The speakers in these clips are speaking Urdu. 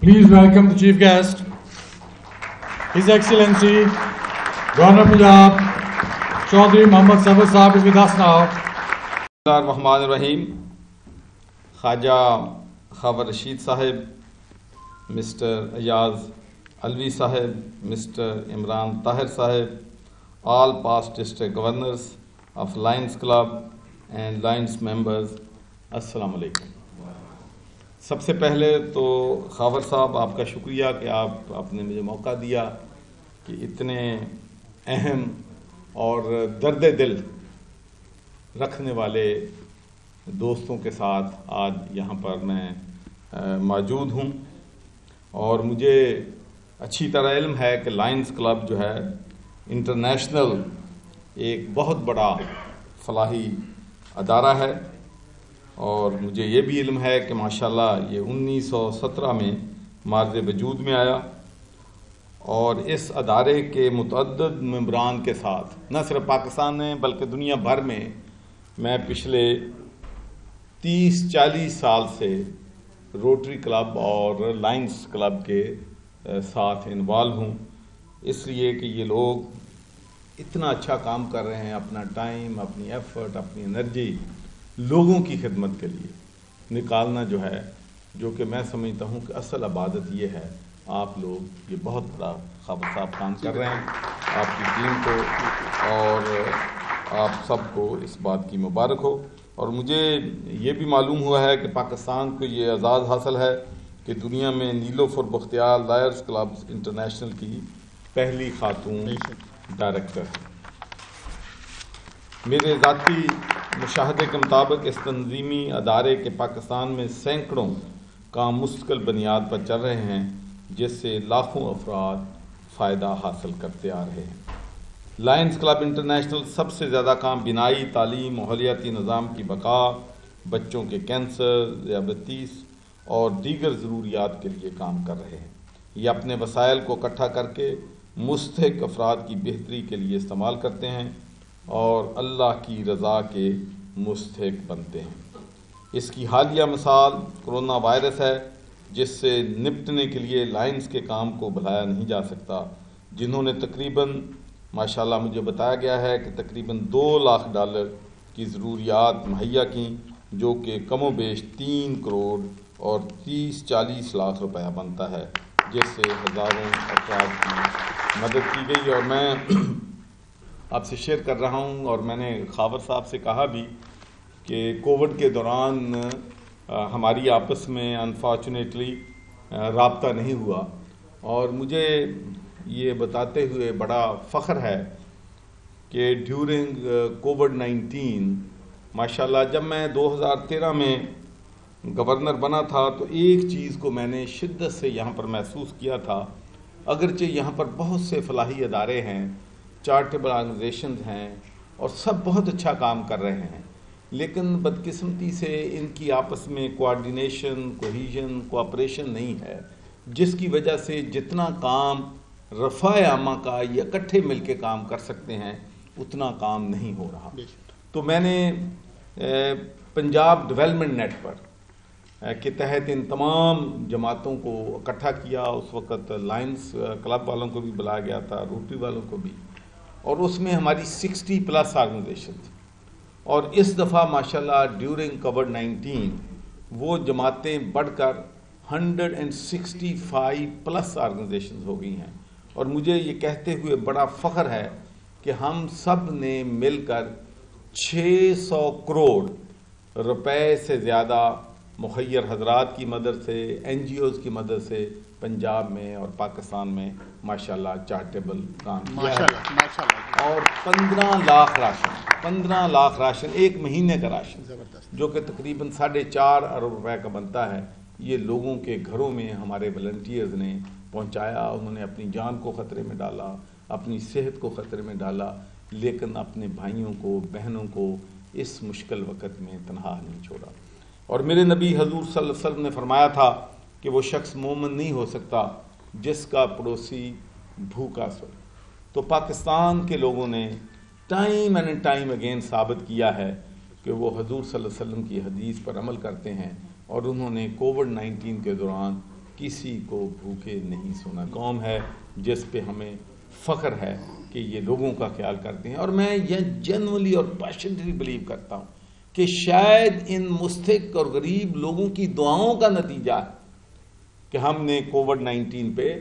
Please welcome the chief guest, His Excellency, Governor Punjab, Chaudhry Mohammad Safar Sahab is with us now. Bismillahirrahmanirrahim. Khaja Khawar Rashid Sahib, Mr. Ayaz Alvi Sahib, Mr. Imran Tahir Sahib, all past district governors of Lions Club and Lions members, Assalamu alaikum. سب سے پہلے تو خاور صاحب آپ کا شکریہ کہ آپ نے مجھے موقع دیا کہ اتنے اہم اور درد دل رکھنے والے دوستوں کے ساتھ آج یہاں پر میں موجود ہوں. اور مجھے اچھی طرح علم ہے کہ لائنز کلب جو ہے انٹرنیشنل ایک بہت بڑا فلاحی ادارہ ہے، اور مجھے یہ بھی علم ہے کہ ماشاءاللہ یہ 1917 میں مارز وجود میں آیا، اور اس ادارے کے متعدد ممبران کے ساتھ نہ صرف پاکستان میں بلکہ دنیا بھر میں پچھلے 30-40 سال سے روٹری کلب اور لائنز کلب کے ساتھ انوالو ہوں، اس لیے کہ یہ لوگ اتنا اچھا کام کر رہے ہیں، اپنا ٹائم، اپنی ایفرٹ، اپنی انرجی لوگوں کی خدمت کے لیے نکالنا جو ہے، جو کہ میں سمجھتا ہوں کہ اصل عبادت یہ ہے. آپ لوگ یہ بہت بڑا خاور صاحب کام کر رہے ہیں، آپ کی ٹیم کو اور آپ سب کو اس بات کی مبارک ہو. اور مجھے یہ بھی معلوم ہوا ہے کہ پاکستان کو یہ اعزاز حاصل ہے کہ دنیا میں نیلوفر بختیار لائرز کلب انٹرنیشنل کی پہلی خاتون ڈائریکٹر ہے. میرے ذاتی مشاہدے کے مطابق اس تنظیمی ادارے کے پاکستان میں سینکڑوں کام مستقل بنیاد پر چل رہے ہیں، جس سے لاکھوں افراد فائدہ حاصل کرتے آ رہے ہیں. لائنز کلب انٹرنیشنل سب سے زیادہ کام بنائی، تعلیم، ماحولیاتی نظام کی بقا، بچوں کے کینسر، ذیابیطس اور دیگر ضروریات کے لیے کام کر رہے ہیں. یہ اپنے وسائل کو اکٹھا کر کے مستحق افراد کی بہتری کے لیے استعمال کرتے ہیں اور اللہ کی رضا کے مستحق بنتے ہیں. اس کی حالیہ مثال کرونا وائرس ہے، جس سے نپٹنے کے لیے لائنز کے کام کو بھلایا نہیں جا سکتا، جنہوں نے تقریباً ماشاءاللہ مجھے بتایا گیا ہے کہ تقریباً $2 لاکھ کی ضروریات مہیا کیں، جو کہ کم و بیش 3 کروڑ اور 30-40 لاکھ روپیہ بنتا ہے، جس سے ہزاروں افراد کی مدد کی گئی. اور میں آپ سے شیئر کر رہا ہوں، اور میں نے خاور صاحب سے کہا بھی کہ کووڈ کے دوران ہماری آپس میں انفارچونیٹلی رابطہ نہیں ہوا، اور مجھے یہ بتاتے ہوئے بڑا فخر ہے کہ ڈیورنگ کووڈ-19 ماشاءاللہ جب میں 2013 میں گورنر بنا تھا تو ایک چیز کو میں نے شدت سے یہاں پر محسوس کیا تھا. اگرچہ یہاں پر بہت سے فلاحی ادارے ہیں، چارٹیبل آرگنائزیشنز ہیں، اور سب بہت اچھا کام کر رہے ہیں، لیکن بدقسمتی سے ان کی آپس میں کوآرڈینیشن، کوہیژن، کوآپریشن نہیں ہے، جس کی وجہ سے جتنا کام رفع عامہ کا یا اکٹھے مل کے کام کر سکتے ہیں اتنا کام نہیں ہو رہا. تو میں نے پنجاب ڈیولپمنٹ نیٹ ورک کے تحت ان تمام جماعتوں کو اکٹھا کیا. اس وقت لائنز کلب والوں کو بھی بلایا گیا تھا، روٹری والوں کو بھی، اور اس میں ہماری 60+ آرگنائزیشن تھی. اور اس دفعہ ماشاءاللہ ڈیورنگ کووڈ-19 وہ جماعتیں بڑھ کر 165+ آرگنائزیشنز ہو گئی ہیں. اور مجھے یہ کہتے ہوئے بڑا فخر ہے کہ ہم سب نے مل کر 600 کروڑ روپے سے زیادہ مخیر حضرات کی مدد سے، NGOs کی مدد سے پنجاب میں اور پاکستان میں ماشاءاللہ چارٹیبل کام کیا ہے. اور 15 لاکھ راشن ایک مہینے کا راشن، جو کہ تقریباً 4.5 ارب روپے کا بنتا ہے، یہ لوگوں کے گھروں میں ہمارے والنٹیئرز نے پہنچایا. انہوں نے اپنی جان کو خطرے میں ڈالا، اپنی صحت کو خطرے میں ڈالا، لیکن اپنے بھائیوں کو، بہنوں کو اس مشکل وقت میں تنہا نہیں چھوڑا. اور میرے نبی حضور صلی اللہ علیہ وسلم نے فرمایا تھا کہ وہ شخص مومن نہیں ہو سکتا جس کا پڑوسی بھوکا سو. تو پاکستان کے لوگوں نے ٹائم اینڈ ٹائم اگین ثابت کیا ہے کہ وہ حضور صلی اللہ علیہ وسلم کی حدیث پر عمل کرتے ہیں، اور انہوں نے کووڈ-19 کے دوران کسی کو بھوکے نہیں سونا قوم ہے جس پہ ہمیں فخر ہے کہ یہ لوگوں کا خیال کرتے ہیں. اور میں یہ جنرلی اور پیشنٹلی بلیو کرتا ہوں کہ شاید ان مستحق اور غریب لوگوں کی دعاؤں کا نتیجہ ہے کہ ہم نے کووڈ-19 پہ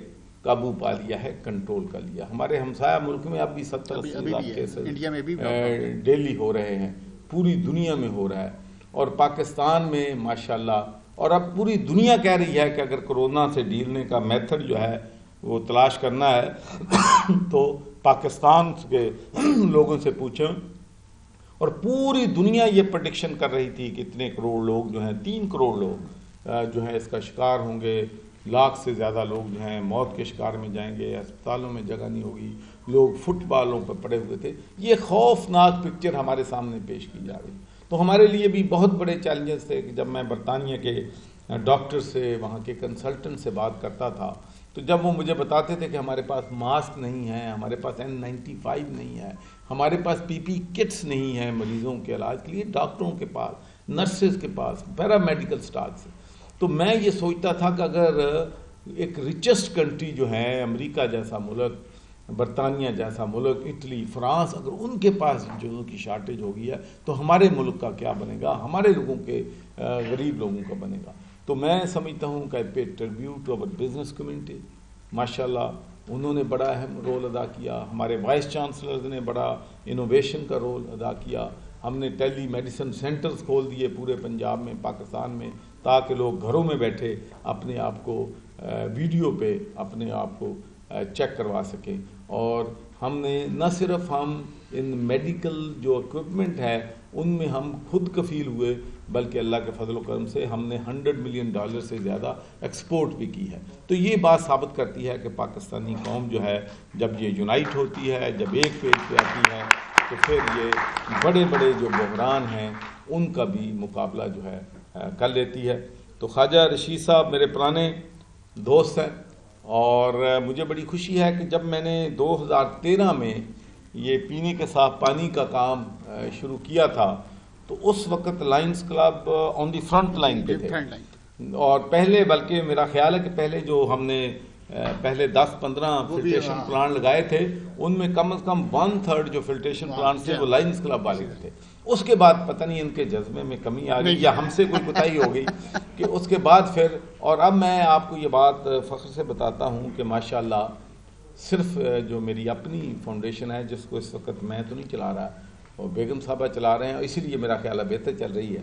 قابو پا لیا ہے, کنٹرول کر لیا. ہمارے ہمسایہ ملک میں اب بھی 70-80 لاکھ کیسز ڈیلی ہو رہے ہیں, پوری دنیا میں ہو رہا ہے, اور پاکستان میں ماشاءاللہ. اور اب پوری دنیا کہہ رہی ہے کہ اگر کرونا سے ڈیلنے کا میتھڈ جو ہے وہ تلاش کرنا ہے تو پاکستان کے لوگوں سے پوچھیں. اور پوری دنیا یہ پریڈکشن کر رہی تھی کہ اتنے کروڑ لوگ جو ہیں, 3 کروڑ لوگ جو ہیں اس کا شکار ہوں گے, لاکھ سے زیادہ لوگ جو ہیں موت کے شکار میں جائیں گے, ہسپتالوں میں جگہ نہیں ہوگی, لوگ فٹ بالوں پر پڑے ہوئے تھے. یہ خوفناک پکچر ہمارے سامنے پیش کی جا رہی. تو ہمارے لیے بھی بہت بڑے چیلنجز تھے کہ جب میں برطانیہ کے ڈاکٹر سے, وہاں کے کنسلٹنٹ سے بات کرتا تھا, تو جب وہ مجھے بتاتے تھے کہ ہمارے پاس ماسک نہیں ہے, ہمارے پاس N95 نہیں ہے, ہمارے پاس PP کٹس نہیں ہیں مریضوں کے علاج کے لیے, ڈاکٹروں کے پاس, نرسز کے پاس, پیرا میڈیکل سٹاف سے, تو میں یہ سوچتا تھا کہ اگر ایک ریچسٹ کنٹری جو ہے, امریکہ جیسا ملک, برطانیہ جیسا ملک, اٹلی, فرانس, اگر ان کے پاس چیزوں کی شارٹیج ہو گئی ہے تو ہمارے ملک کا کیا بنے گا, ہمارے لوگوں کے غریب لوگوں کا بنے گا. تو میں سمجھتا ہوں کہ pay tribute to our business community, ماشاءاللہ انہوں نے بڑا اہم رول ادا کیا. ہمارے وائس چانسلرز نے بڑا انوویشن کا رول ادا کیا. ہم نے ٹیلی میڈیسن سینٹرز کھول دیے پورے پنجاب میں, پاکستان میں, تاکہ لوگ گھروں میں بیٹھے اپنے آپ کو ویڈیو پہ اپنے آپ کو چیک کروا سکیں. اور ہم نے نہ صرف ہم ان میڈیکل جو اکوپمنٹ ہے ان میں ہم خود کفیل ہوئے, بلکہ اللہ کے فضل و کرم سے ہم نے $100 ملین سے زیادہ ایکسپورٹ بھی کی ہے. تو یہ بات ثابت کرتی ہے کہ پاکستانی قوم جو ہے جب یہ یونائٹ ہوتی ہے, جب ایک پیج پہ آتی ہے, تو پھر یہ بڑے بڑے جو بحران ہیں ان کا بھی مقابلہ جو ہے کر لیتی ہے. تو خواجہ رشید صاحب میرے پرانے دوست ہیں, اور مجھے بڑی خوشی ہے کہ جب میں نے 2013 میں یہ پینے کے صاف پانی کا کام شروع کیا تھا تو اس وقت لائنز کلب آن دی فرنٹ لائن پہ تھے. اور پہلے, بلکہ میرا خیال ہے کہ پہلے جو ہم نے پہلے 10-15 فلٹریشن پلانٹ لگائے تھے ان میں کم از کم 1/3 جو فلٹریشن پلانٹ تھے وہ لائنز کلب والے تھے. اس کے بعد پتہ نہیں ان کے جذبے میں کمی آ گئی یا ہم سے کوئی کوتاہی ہو گئی کہ اس کے بعد پھر. اور اب میں آپ کو یہ بات فخر سے بتاتا ہوں کہ ماشاءاللہ صرف جو میری اپنی فاؤنڈیشن ہے, جس کو اس وقت میں تو نہیں چلا رہا اور بیگم صاحبہ چلا رہے ہیں, اور اسی لیے میرا خیال ہے بہتر چل رہی ہے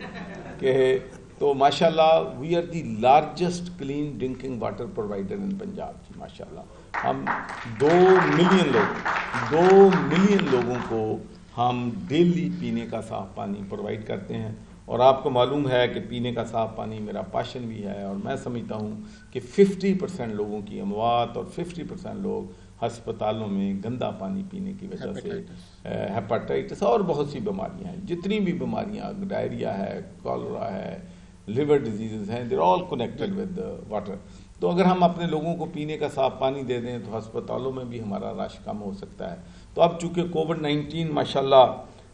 کہ تو ماشاءاللہ we are the largest clean drinking water provider in Punjab. جی ماشاءاللہ ہم 2 ملین لوگوں کو ہم ڈیلی پینے کا صاف پانی پرووائڈ کرتے ہیں. اور آپ کو معلوم ہے کہ پینے کا صاف پانی میرا پیشن بھی ہے, اور میں سمجھتا ہوں کہ 50% لوگوں کی اموات اور 50% لوگ ہسپتالوں میں گندا پانی پینے کی وجہ سے, ہیپاٹائٹس اور بہت سی بیماریاں ہیں, جتنی بھی بیماریاں, ڈائریا ہے, کالرا ہے, لیور ڈیزیزز ہیں, دیر آل کنیکٹڈ ود واٹر. تو اگر ہم اپنے لوگوں کو پینے کا صاف پانی دے دیں تو ہسپتالوں میں بھی ہمارا رش کم ہو سکتا ہے. تو اب چونکہ کووڈ-19 ماشاءاللہ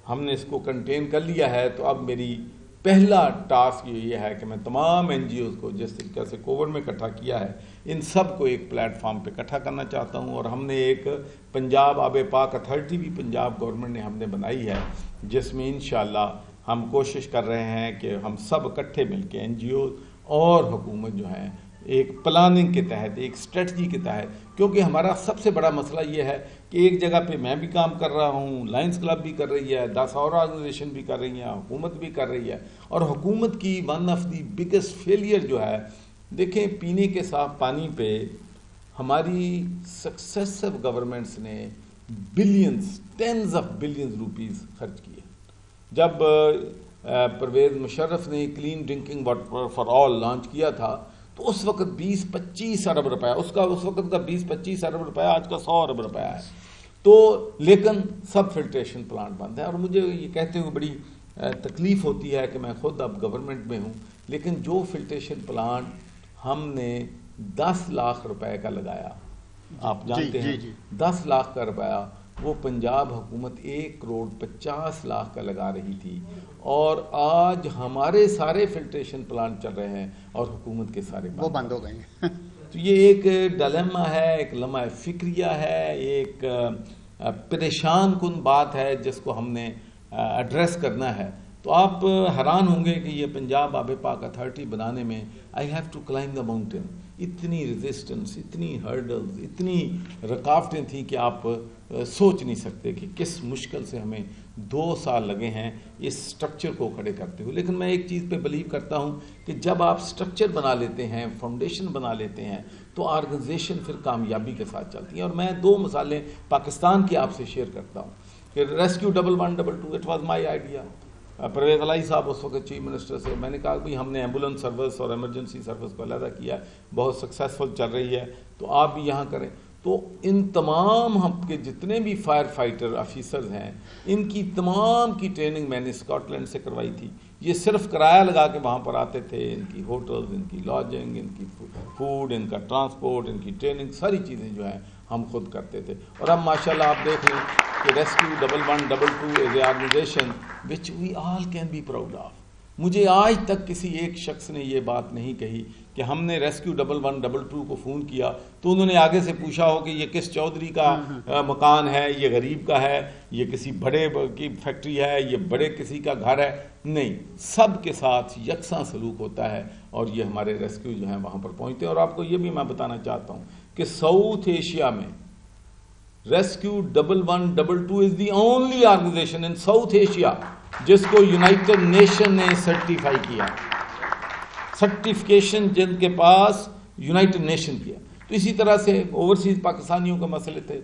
ہم نے اس کو کنٹین کر لیا ہے, تو اب میری پہلا ٹاسک یہ ہے کہ میں تمام NGOs کو جس طریقے سے کووڈ میں اکٹھا کیا ہے ان سب کو ایک پلیٹ فارم پہ اکٹھا کرنا چاہتا ہوں. اور ہم نے ایک پنجاب آب پاک اتھارٹی بھی پنجاب گورنمنٹ نے ہم نے بنائی ہے, جس میں انشاءاللہ ہم کوشش کر رہے ہیں کہ ہم سب اکٹھے مل کے NGOs اور حکومت جو ہیں ایک پلاننگ کے تحت, ایک اسٹریٹجی کے تحت, کیونکہ ہمارا سب سے بڑا مسئلہ یہ ہے کہ ایک جگہ پہ میں بھی کام کر رہا ہوں, لائنز کلب بھی کر رہی ہے, 10 اور آرگنائزیشن بھی کر رہی ہیں, حکومت بھی کر رہی ہے. اور حکومت کی one of the biggest failure جو ہے, دیکھیں پینے کے صاف پانی پہ ہماری سکسیسو گورنمنٹس نے billions, tens of billions rupees خرچ کیے. جب پرویز مشرف نے clean drinking water for all launch کیا تھا تو اس وقت 20-25 ارب روپیہ, اس وقت کا 20-25 ارب روپیہ آج کا 100 ارب روپیہ ہے. تو لیکن سب فلٹریشن پلانٹ بند ہے. اور مجھے یہ کہتے ہوئے بڑی تکلیف ہوتی ہے کہ میں خود اب گورنمنٹ میں ہوں, لیکن جو فلٹریشن پلانٹ ہم نے 10 لاکھ روپے کا لگایا, آپ جانتے ہیں 10 لاکھ کا روپیہ, وہ پنجاب حکومت 1.50 کروڑ کا لگا رہی تھی. اور آج ہمارے سارے فلٹریشن پلانٹ چل رہے ہیں اور حکومت کے سارے وہ بند ہو گئے ہیں. تو یہ ایک ڈیلیما ہے، ایک لمحہ فکریہ ہے، ایک پریشان کن بات ہے جس کو ہم نے ایڈریس کرنا ہے. تو آپ حیران ہوں گے کہ یہ پنجاب آب پاک اتھارٹی بنانے میں I have to climb the mountain. اتنی ریزسٹنس، اتنی ہرڈلز، اتنی رکاوٹیں تھیں کہ آپ سوچ نہیں سکتے کہ کس مشکل سے ہمیں 2 سال لگے ہیں اس سٹرکچر کو کھڑے کرتے ہوئے. لیکن میں ایک چیز پہ بلیو کرتا ہوں کہ جب آپ سٹرکچر بنا لیتے ہیں، فاؤنڈیشن بنا لیتے ہیں، تو آرگنائزیشن پھر کامیابی کے ساتھ چلتی ہیں. اور میں 2 مثالیں پاکستان کی آپ سے شیئر کرتا ہوں کہ rescue 1112 it was my idea. Pervez Elahi صاحب اس وقت چیف منسٹر سے، میں نے کہا کہ ہم نے ایمبولینس سروس اور ایمرجنسی سروس کو علیحدہ کیا ہے، بہت سکسیسفل چل رہی ہے، تو آپ بھی یہاں کریں. تو ان تمام ہم کے جتنے بھی فائر فائٹر آفیسرز ہیں، ان کی تمام کی ٹریننگ میں نے اسکاٹ لینڈ سے کروائی تھی. یہ صرف کرایہ لگا کے وہاں پر آتے تھے، ان کی ہوٹلز، ان کی لاجنگ، ان کی فوڈ، ان کا ٹرانسپورٹ، ان کی ٹریننگ، ساری چیزیں جو ہیں ہم خود کرتے تھے. اور اب ماشاءاللہ آپ دیکھ لیں کہ rescue 1112 is a organization which we all can be proud of. مجھے آج تک کسی ایک شخص نے یہ بات نہیں کہی کہ ہم نے ریسکیو 1112 کو فون کیا تو انہوں نے آگے سے پوچھا ہو کہ یہ کس چودھری کا مکان ہے، یہ غریب کا ہے، یہ کسی بڑے کی فیکٹری ہے، یہ بڑے کسی کا گھر ہے. نہیں، سب کے ساتھ یکساں سلوک ہوتا ہے اور یہ ہمارے ریسکیو جو ہیں وہاں پر پہنچتے ہیں. اور آپ کو یہ بھی میں بتانا چاہتا ہوں کہ ساؤتھ ایشیا میں rescue 1112 is the only organization in South Asia جس کو یونائٹڈ نیشن نے سرٹیفائی کیا، سرٹیفکیشن جن کے پاس یونائٹڈ نیشن کیا. تو اسی طرح سے اوورسیز پاکستانیوں کے مسئلے تھے.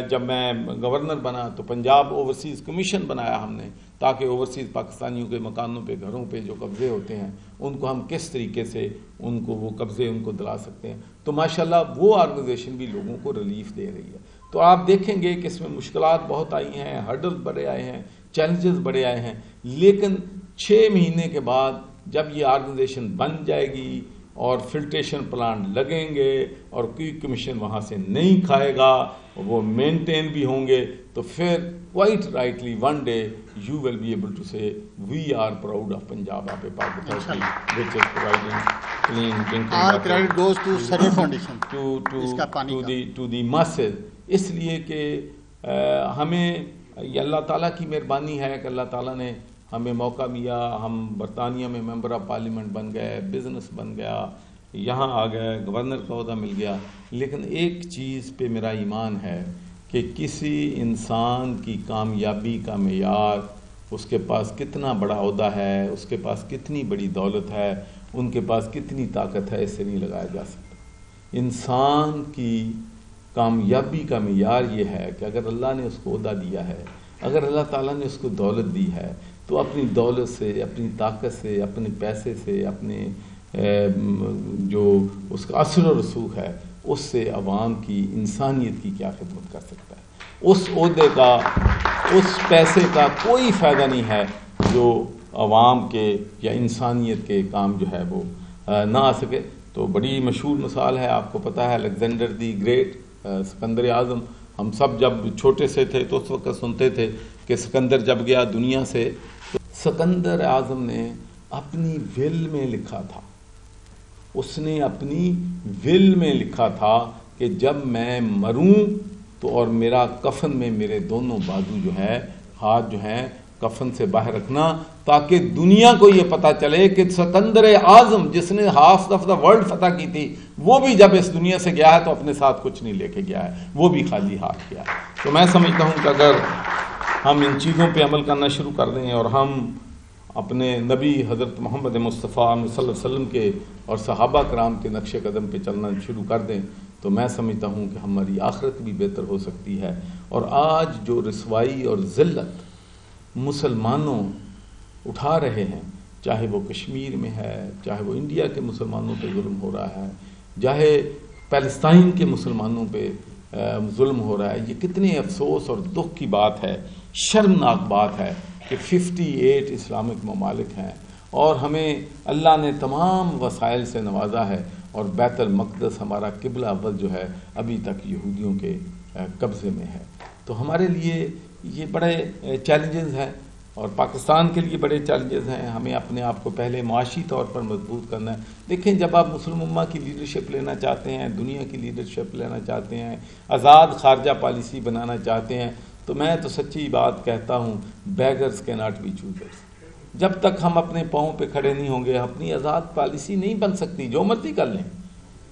جب میں گورنر بنا تو پنجاب اوورسیز کمیشن بنایا ہم نے، تاکہ اوورسیز پاکستانیوں کے مکانوں پہ، گھروں پہ جو قبضے ہوتے ہیں ان کو ہم کس طریقے سے ان کو وہ قبضے ان کو دلا سکتے ہیں. تو ماشاءاللہ وہ آرگنائزیشن بھی لوگوں کو ریلیف دے رہی ہے. تو آپ دیکھیں گے کہ اس میں مشکلات بہت آئی ہیں، ہرڈل بڑے آئے ہیں، چیلنجز بڑے آئے ہیں، لیکن 6 مہینے کے بعد جب یہ آرگنائزیشن بن جائے گی اور فلٹریشن پلانٹ لگیں گے اور کوئی کمیشن وہاں سے نہیں کھائے گا، وہ مینٹین بھی ہوں گے، تو پھر quite rightly one day you will be able to say we are proud of Punjab Abe Pak Authority which is providing clean drinking water. Our credit goes to Saror Foundation to the masses. اس لیے کہ ہمیں یہ اللہ تعالیٰ کی مہربانی ہے کہ اللہ تعالیٰ نے ہمیں موقع دیا، ہم برطانیہ میں ممبر آف پارلیمنٹ بن گئے، بزنس بن گیا، یہاں آ گئے، گورنر کا عہدہ مل گیا. لیکن ایک چیز پہ میرا ایمان ہے کہ کسی انسان کی کامیابی کا معیار اس کے پاس کتنا بڑا عہدہ ہے، اس کے پاس کتنی بڑی دولت ہے، ان کے پاس کتنی طاقت ہے، اس سے نہیں لگایا جا سکتا. انسان کی کامیابی کا معیار یہ ہے کہ اگر اللہ نے اس کو عہدہ دیا ہے، اگر اللہ تعالیٰ نے اس کو دولت دی ہے، تو اپنی دولت سے، اپنی طاقت سے، اپنے پیسے سے، اپنے جو اس کا اثر و رسوخ ہے، اس سے عوام کی، انسانیت کی کیا خدمت کر سکتا ہے. اس عہدے کا، اس پیسے کا کوئی فائدہ نہیں ہے جو عوام کے یا انسانیت کے کام جو ہے وہ نہ آ سکے. تو بڑی مشہور مثال ہے، آپ کو پتہ ہے الیگزینڈر دی گریٹ، سکندر اعظم. ہم سب جب چھوٹے سے تھے تو اس وقت سنتے تھے کہ سکندر جب گیا دنیا سے، تو سکندر اعظم نے اپنی ول میں لکھا تھا، اس نے اپنی ول میں لکھا تھا کہ جب میں مروں تو اور میرا کفن میں میرے دونوں بازو جو ہے، ہاتھ جو ہیں، کفن سے باہر رکھنا، تاکہ دنیا کو یہ پتا چلے کہ سکندر اعظم جس نے ہاف آف دا ورلڈ فتح کی تھی، وہ بھی جب اس دنیا سے گیا ہے تو اپنے ساتھ کچھ نہیں لے کے گیا ہے، وہ بھی خالی ہاتھ گیا ہے. تو میں سمجھتا ہوں کہ اگر ہم ان چیزوں پہ عمل کرنا شروع کر دیں اور ہم اپنے نبی حضرت محمد مصطفیٰ صلی اللہ علیہ وسلم کے اور صحابہ کرام کے نقش قدم پہ چلنا شروع کر دیں، تو میں سمجھتا ہوں کہ ہماری آخرت بھی بہتر ہو سکتی ہے. اور آج جو رسوائی اور ذلت مسلمانوں اٹھا رہے ہیں، چاہے وہ کشمیر میں ہے، چاہے وہ انڈیا کے مسلمانوں پہ ظلم ہو رہا ہے، چاہے پیلسٹائن کے مسلمانوں پہ ظلم ہو رہا ہے، یہ کتنے افسوس اور دکھ کی بات ہے، شرمناک بات ہے کہ 58 اسلامک ممالک ہیں اور ہمیں اللہ نے تمام وسائل سے نوازا ہے، اور بیت المقدس ہمارا قبلہ اول جو ہے ابھی تک یہودیوں کے قبضے میں ہے. تو ہمارے لیے یہ بڑے چیلنجز ہیں. اور پاکستان کے لیے بڑے چیلنجز ہیں. ہمیں اپنے آپ کو پہلے معاشی طور پر مضبوط کرنا ہے. دیکھیں جب آپ مسلم امہ کی لیڈرشپ لینا چاہتے ہیں, دنیا کی لیڈرشپ لینا چاہتے ہیں, آزاد خارجہ پالیسی بنانا چاہتے ہیں, تو میں تو سچی بات کہتا ہوں, بیگرز کی ناٹ بی چوزرز. جب تک ہم اپنے پاؤں پہ کھڑے نہیں ہوں گے اپنی آزاد پالیسی نہیں بن سکتی. جو مرضی کر لیں,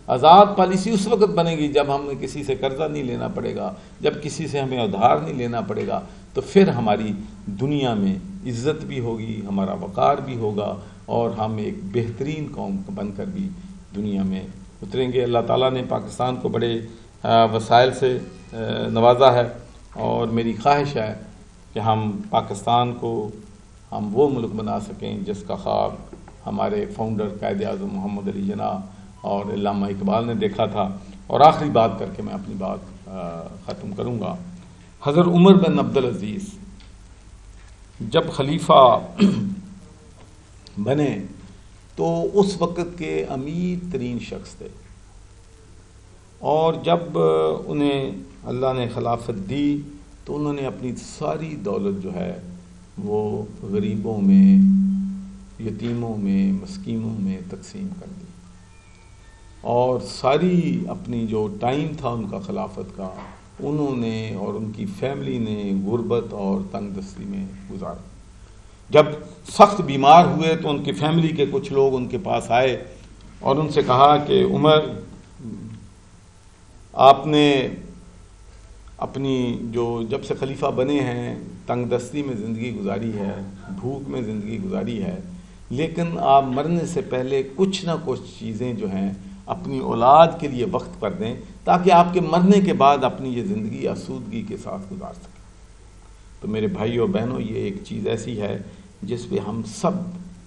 آزاد پالیسی اس وقت بنے گی جب ہمیں کسی سے قرضہ نہیں لینا پڑے گا, جب کسی سے ہمیں ادھار نہیں لینا پڑے گا, تو پھر ہماری دنیا میں عزت بھی ہوگی, ہمارا وقار بھی ہوگا, اور ہم ایک بہترین قوم بن کر بھی دنیا میں اتریں گے. اللہ تعالیٰ نے پاکستان کو بڑے وسائل سے نوازا ہے, اور میری خواہش ہے کہ ہم پاکستان کو ہم وہ ملک بنا سکیں جس کا خواب ہمارے فاؤنڈر قائد اعظم محمد علی جناح اور علامہ اقبال نے دیکھا تھا. اور آخری بات کر کے میں اپنی بات ختم کروں گا. حضرت عمر بن عبدالعزیز جب خلیفہ بنے تو اس وقت کے امیر ترین شخص تھے, اور جب انہیں اللہ نے خلافت دی تو انہوں نے اپنی ساری دولت جو ہے وہ غریبوں میں, یتیموں میں, مسکینوں میں تقسیم کر دی, اور ساری اپنی جو ٹائم تھا ان کا خلافت کا انہوں نے اور ان کی فیملی نے غربت اور تنگ دستی میں گزارا. جب سخت بیمار ہوئے تو ان کی فیملی کے کچھ لوگ ان کے پاس آئے اور ان سے کہا کہ عمر, آپ نے اپنی جو جب سے خلیفہ بنے ہیں تنگ دستی میں زندگی گزاری ہے, بھوک میں زندگی گزاری ہے, لیکن آپ مرنے سے پہلے کچھ نہ کچھ چیزیں جو ہیں اپنی اولاد کے لیے وقت کر دیں تاکہ آپ کے مرنے کے بعد اپنی یہ زندگی آسودگی کے ساتھ گزار سکیں. تو میرے بھائیوں بہنوں, یہ ایک چیز ایسی ہے جس پہ ہم سب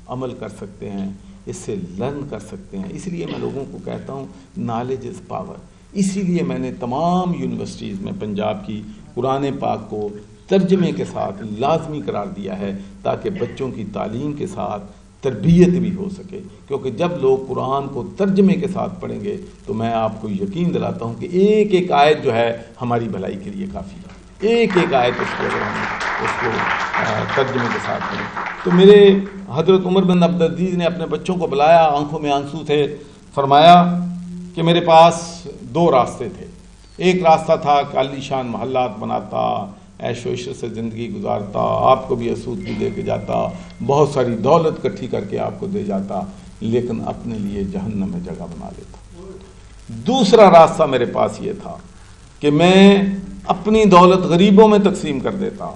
عمل کر سکتے ہیں, اس سے لرن کر سکتے ہیں. اس لیے میں لوگوں کو کہتا ہوں نالج از پاور. اسی لیے میں نے تمام یونیورسٹیز میں پنجاب کی قرآن پاک کو ترجمے کے ساتھ لازمی قرار دیا ہے تاکہ بچوں کی تعلیم کے ساتھ تربیت بھی ہو سکے. کیونکہ جب لوگ قرآن کو ترجمے کے ساتھ پڑھیں گے تو میں آپ کو یقین دلاتا ہوں کہ ایک ایک آیت جو ہے ہماری بھلائی کے لیے کافی ہے. ایک ایک آیت اس کو اگر ہم اس کو ترجمے کے ساتھ پڑھیں. تو میرے حضرت عمر بن عبدالعزیز نے اپنے بچوں کو بلایا, آنکھوں میں آنسو تھے, فرمایا کہ میرے پاس دو راستے تھے. ایک راستہ تھا کہ عالی شان محلات بناتا, عیش و عشرت سے زندگی گزارتا, آپ کو بھی آسودگی دے کے جاتا, بہت ساری دولت اکٹھی کر کے آپ کو دے جاتا, لیکن اپنے لیے جہنم میں جگہ بنا لیتا. دوسرا راستہ میرے پاس یہ تھا کہ میں اپنی دولت غریبوں میں تقسیم کر دیتا,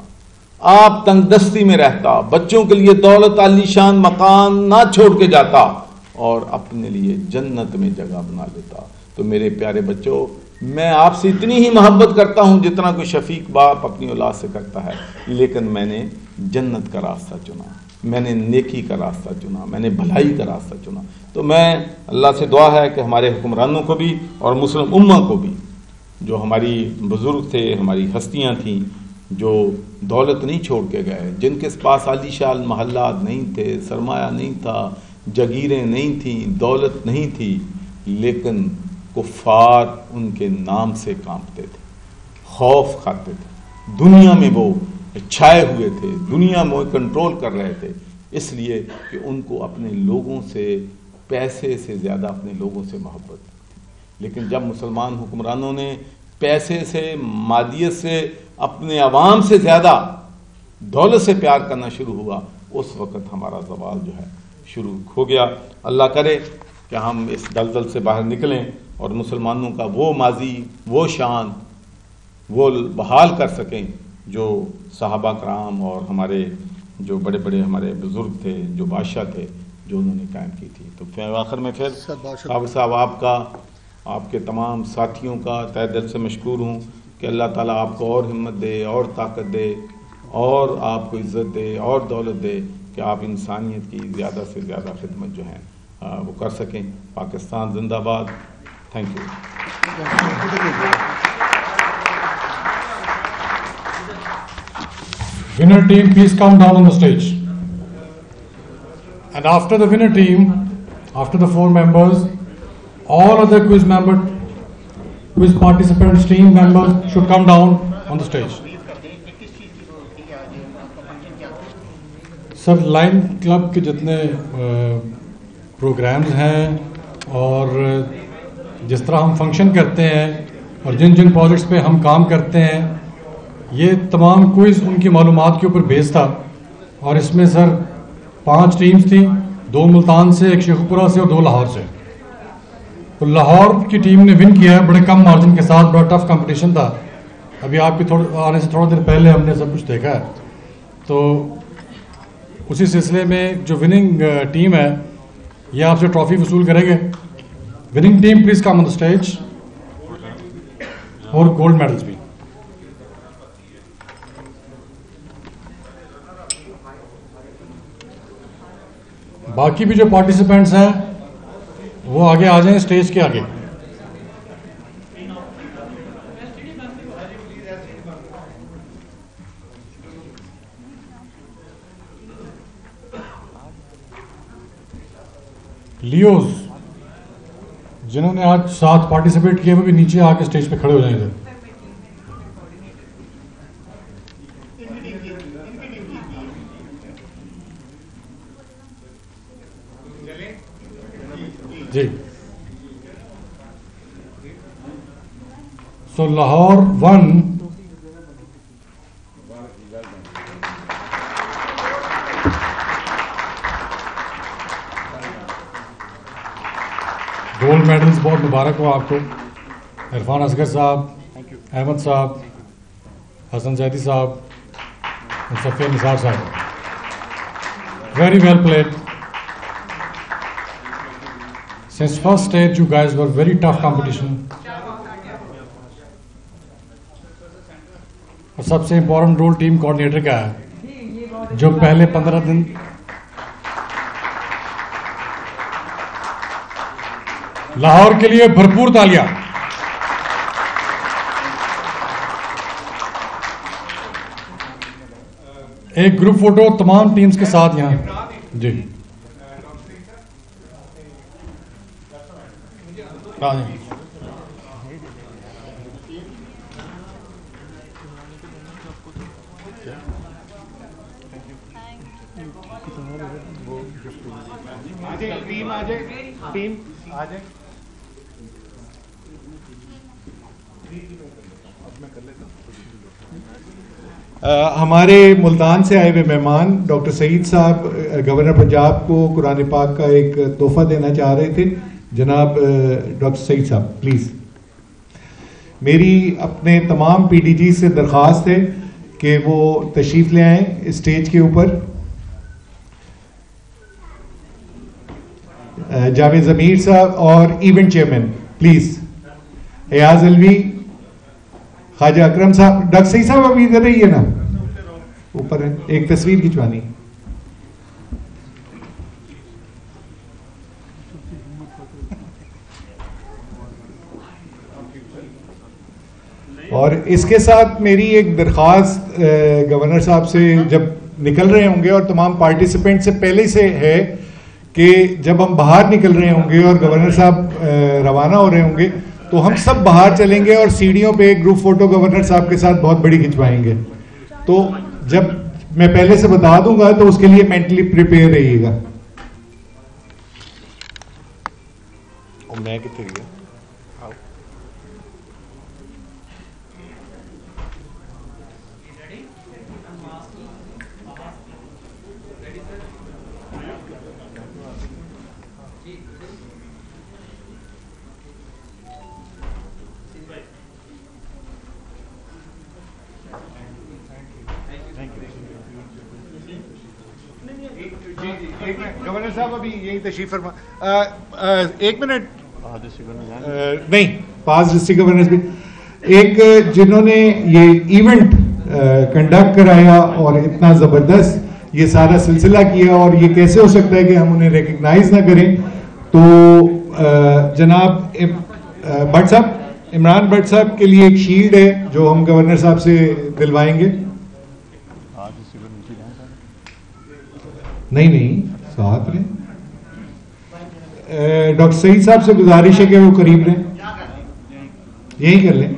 آپ تنگ دستی میں رہتا, بچوں کے لیے دولت عالی شان مکان نہ چھوڑ کے جاتا, اور اپنے لیے جنت میں جگہ بنا لیتا. تو میرے پیارے بچوں, میں آپ سے اتنی ہی محبت کرتا ہوں جتنا کوئی شفیق باپ اپنی اولاد سے کرتا ہے, لیکن میں نے جنت کا راستہ چنا, میں نے نیکی کا راستہ چنا, میں نے بھلائی کا راستہ چنا. تو میں اللہ سے دعا ہے کہ ہمارے حکمرانوں کو بھی اور مسلم امہ کو بھی, جو ہماری بزرگ تھے, ہماری ہستیاں تھیں, جو دولت نہیں چھوڑ کے گئے, جن کے پاس عالی شان محلات نہیں تھے, سرمایہ نہیں تھا, جگیریں نہیں تھیں, دولت نہیں تھی, لیکن کفار ان کے نام سے کانپتے تھے, خوف کھاتے تھے, دنیا میں وہ چھائے ہوئے تھے, دنیا میں کنٹرول کر رہے تھے, اس لیے کہ ان کو اپنے لوگوں سے, پیسے سے زیادہ اپنے لوگوں سے محبت. لیکن جب مسلمان حکمرانوں نے پیسے سے, مادیت سے, اپنے عوام سے زیادہ دولت سے پیار کرنا شروع ہوا, اس وقت ہمارا زوال جو ہے شروع ہو گیا. اللہ کرے کہ ہم اس دلدل سے باہر نکلیں اور مسلمانوں کا وہ ماضی, وہ شان, وہ بحال کر سکیں جو صحابہ کرام اور ہمارے جو بڑے بڑے ہمارے بزرگ تھے, جو بادشاہ تھے, جو انہوں نے قائم کی تھی. تو آخر میں پھر صابر صاحب آپ کا, آپ کے تمام ساتھیوں کا تہ دل سے مشکور ہوں کہ اللہ تعالیٰ آپ کو اور ہمت دے, اور طاقت دے, اور آپ کو عزت دے, اور دولت دے کہ آپ انسانیت کی زیادہ سے زیادہ خدمت جو ہے وہ کر سکیں. پاکستان زندہ باد. Thank you. Winner team, please come down on the stage. And after the winner team, after the 4 members, all other quiz participants, team members should come down on the stage. Sir line club کے جتنے پروگرامز ہیں اور جس طرح ہم فنکشن کرتے ہیں اور جن جن پروجیکٹس پہ ہم کام کرتے ہیں، یہ تمام کوئز ان کی معلومات کے اوپر بیس تھا. اور اس میں سر 5 ٹیمز تھیں، 2 ملتان سے، 1 شیخو پورہ سے اور 2 لاہور سے. تو لاہور کی ٹیم نے ون کیا ہے بڑے کم مارجن کے ساتھ. بڑا ٹف کمپٹیشن تھا. ابھی آپ کے آنے سے تھوڑا دیر پہلے ہم نے سب کچھ دیکھا ہے. تو اسی سلسلے میں جو وننگ ٹیم ہے یہ آپ سے ٹرافی وصول کریں گے. Winning team please come on the stage, اور گولڈ میڈلز بھی. باقی بھی جو پارٹیسپینٹس ہیں وہ آگے آ جائیں اسٹیج کے آگے. لیوز جنہوں نے آج 7 پارٹیسپیٹ کیے وہ بھی نیچے آ کے اسٹیج پہ کھڑے ہو جائیں گے. جی سو لاہور 1 گولڈ میڈلز بہت مبارک ہو آپ کو. عرفان اصغر صاحب، احمد صاحب، حسن زیدی صاحب، صفیہ نثار صاحب. Very well played. Since first stage you guys were very tough competition. اور سب سے امپورٹنٹ رول ٹیم کوآرڈینیٹر کا ہے جو پہلے 15 دن لاہور کے لیے بھرپور تالیاں. ایک گروپ فوٹو تمام ٹیمز کے ساتھ یہاں. جی ہمارے ملتان سے آئے ہوئے مہمان ڈاکٹر سعید صاحب گورنر پنجاب کو قرآن پاک کا ایک تحفہ دینا چاہ رہے تھے. جناب ڈاکٹر سعید صاحب پلیز. میری اپنے تمام پی ڈی جی سے درخواست ہے کہ وہ تشریف لے آئیں اسٹیج کے اوپر. جاوید ضمیر صاحب اور event chairman please. Ayaz Alvi, Khawaja Akram صاحب. ڈاکٹر سعید صاحب ابھی ادھر رہیے نا، اوپر ہے، ایک تصویر کھنچوانی. اور اس کے ساتھ میری ایک درخواست گورنر صاحب سے جب نکل رہے ہوں گے اور تمام پارٹیسپینٹ سے پہلے سے ہے کہ جب ہم باہر نکل رہے ہوں گے اور گورنر صاحب روانہ ہو رہے ہوں گے تو ہم سب باہر چلیں گے اور سیڑھیوں پہ ایک گروپ فوٹو گورنر صاحب کے ساتھ بہت بڑی کھنچوائیں گے. تو جب میں پہلے سے بتا دوں گا تو اس کے لیے مینٹلی پریپیئر رہیے گا. میں کتنے گیا گورنر صاحب ابھی یہی تشریف فرما. ایک منٹ نہیں، 5 ڈسٹرکٹ گورنرز بھی ایک جنہوں نے یہ ایونٹ کنڈکٹ کرایا اور اتنا زبردست یہ سارا سلسلہ کیا، اور یہ کیسے ہو سکتا ہے کہ ہم انہیں ریکگنائز نہ کریں. تو جناب بٹ صاحب، عمران بٹ صاحب کے لیے ایک شیلڈ ہے جو ہم گورنر صاحب سے دلوائیں گے. نہیں ساتھ رہیں. ڈاکٹر سعید صاحب سے گزارش ہے کہ وہ قریب رہیں. یہی کر لیں.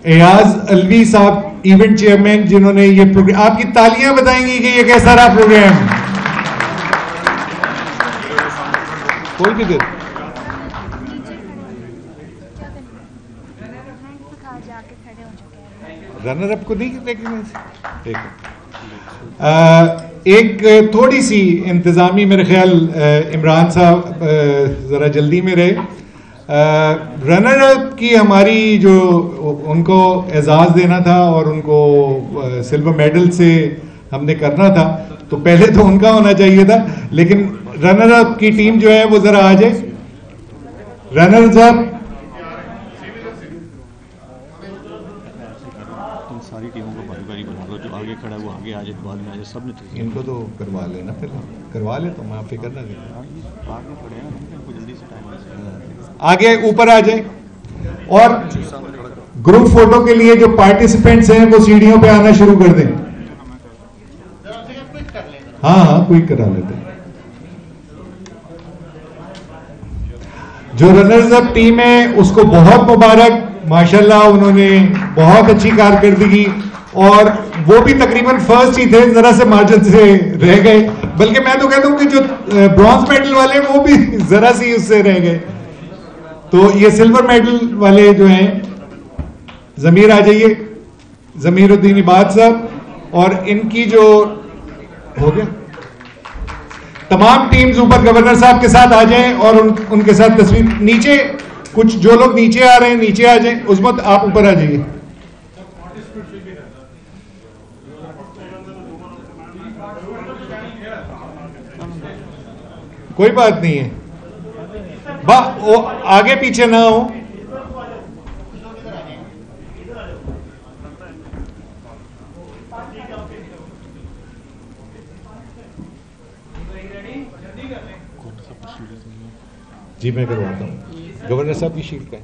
ایاز الوی صاحب ایونٹ چیئرمین جنہوں نے یہ پروگرام, آپ کی تالیاں بتائیں گی کہ یہ کیسا رہا پروگرام. کوئی بھی دیر رنر اپ کو نہیں لیکن ایک تھوڑی سی انتظامی میرے خیال عمران صاحب ذرا جلدی میں رہے. رنر اپ کی ہماری جو ان کو اعزاز دینا تھا اور ان کو سلور میڈل سے ہم نے کرنا تھا, تو پہلے تو ان کا ہونا چاہیے تھا, لیکن رنر اپ کی ٹیم جو ہے وہ ذرا آ جائے. رنرز اپ ساری ٹیموں کو باری باری بنا دو, جو آگے کھڑا ہے وہ آگے آ جائے, بعد میں آ جائے, سب نے ان کو تو کروا لینا, پھر کروا لے تو میں فکر نہ کریں. آگے کھڑے ہیں ان کو جلدی سے ٹائم آگے اوپر آ جائیں. اور گروپ فوٹو کے لیے جو پارٹیسپینٹس ہیں وہ سیڑھیوں پہ آنا شروع کر دیں. ہاں کوئی کرا لیتے. جو رنرز اپ ٹیم ہے اس کو بہت مبارک, ماشاءاللہ انہوں نے بہت اچھی کارکردگی, اور وہ بھی تقریباً فرسٹ ہی تھے, ذرا سے مارجن سے رہ گئے, بلکہ میں تو کہتا ہوں کہ جو برونز میڈل والے وہ بھی ذرا سی اس سے رہ گئے. تو یہ سلور میڈل والے جو ہیں, ضمیر آ جائیے, ضمیر الدین عباد صاحب, اور ان کی جو ہو گیا تمام ٹیمز اوپر گورنر صاحب کے ساتھ آ جائیں, اور ان کے ساتھ تصویر. نیچے کچھ جو لوگ نیچے آ رہے ہیں نیچے آ جائیں. عظمت آپ اوپر آ جائیے. کوئی بات نہیں ہے, آگے پیچھے نہ ہو. جی میں کرواتا ہوں. گورنر صاحب کی شیٹ کا ہے.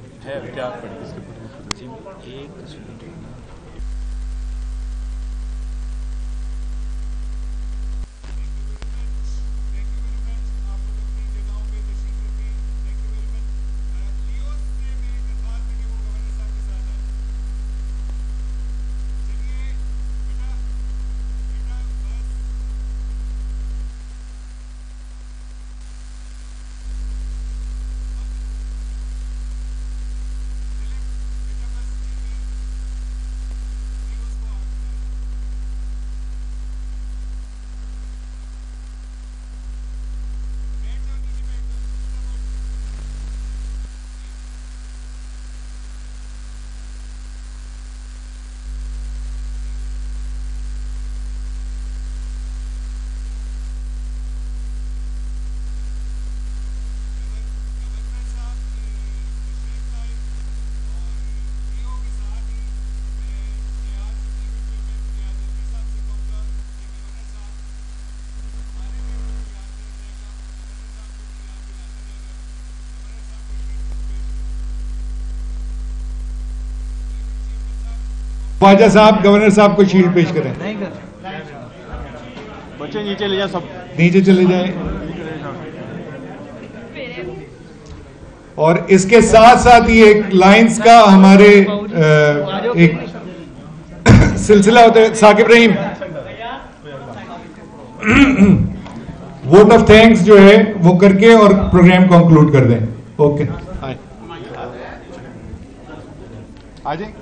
خواجہ صاحب گورنر صاحب کو شیلڈ پیش کریں. بچے نیچے لے جائیں, سب نیچے چلے جائیں. اور اس کے ساتھ ساتھ ہی ایک لائنز کا ہمارے ایک سلسلہ ہوتا ہے. ثاقب رحیم ووٹ آف تھینکس جو ہے وہ کر کے اور پروگرام کنکلوڈ کر دیں. اوکے آ جائیں.